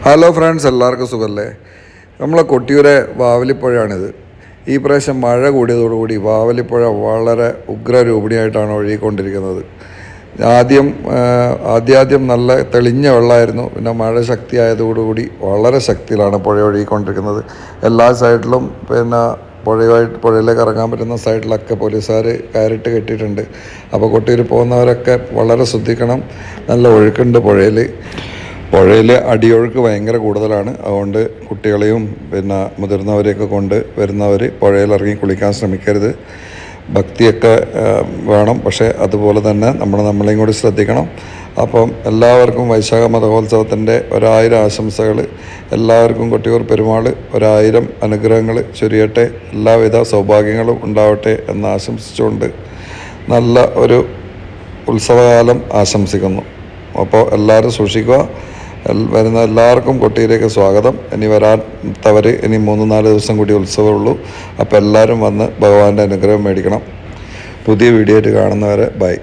Hello friends, എല്ലാവർക്കും സുഖമല്ലേ? നമ്മളെ കൊട്ടിയൂരെ വാവലിപ്പുഴയാണിത്. ഈ പ്രാവശ്യം മഴ കൂടിയതോടുകൂടി വാവലിപ്പുഴ വളരെ ഉഗ്രരൂപിണിയായിട്ടാണ് ഒഴുകിക്കൊണ്ടിരിക്കുന്നത്. ആദ്യം നല്ല തെളിഞ്ഞ വെള്ളമായിരുന്നു. പിന്നെ മഴ ശക്തിയായതോടുകൂടി വളരെ ശക്തിയിലാണ് പുഴ ഒഴുകിക്കൊണ്ടിരിക്കുന്നത്. എല്ലാ സൈഡിലും പുഴയിലേക്ക് ഇറങ്ങാൻ പറ്റുന്ന സൈഡിലൊക്കെ പോലീസുകാർ കയറിട്ട് കെട്ടിയിട്ടുണ്ട്. അപ്പോൾ കൊട്ടിയൂർ പോകുന്നവരൊക്കെ വളരെ ശ്രദ്ധിക്കണം. നല്ല ഒഴുക്കുണ്ട് പുഴയിൽ അടിയൊഴുക്ക് ഭയങ്കര കൂടുതലാണ്. അതുകൊണ്ട് കുട്ടികളെയും മുതിർന്നവരെയൊക്കെ കൊണ്ട് വരുന്നവർ പുഴയിലിറങ്ങി കുളിക്കാൻ ശ്രമിക്കരുത്. ഭക്തിയൊക്കെ വേണം, പക്ഷേ അതുപോലെ തന്നെ നമ്മളെയും കൂടി ശ്രദ്ധിക്കണം. അപ്പം എല്ലാവർക്കും വൈശാഖ മഹോത്സവത്തിൻ്റെ 1000 ആശംസകൾ. എല്ലാവർക്കും കൊട്ടിയൂർ പെരുമാൾ 1000 അനുഗ്രഹങ്ങൾ ചൊരിയട്ടെ, എല്ലാവിധ സൗഭാഗ്യങ്ങളും ഉണ്ടാവട്ടെ എന്ന് ആശംസിച്ചുകൊണ്ട് നല്ല ഒരു ഉത്സവകാലം ആശംസിക്കുന്നു. അപ്പോൾ എല്ലാവരും സൂക്ഷിക്കുക. വരുന്ന എല്ലാവർക്കും കൊട്ടിയൂരേക്ക് സ്വാഗതം. ഇനി വരാത്തവർ ഇനി 3-4 ദിവസം കൂടി ഉത്സവമുള്ളൂ. അപ്പോൾ എല്ലാവരും വന്ന് ഭഗവാന്റെ അനുഗ്രഹം മേടിക്കണം. പുതിയ വീഡിയോ ആയിട്ട് കാണുന്നവരെ ബൈ.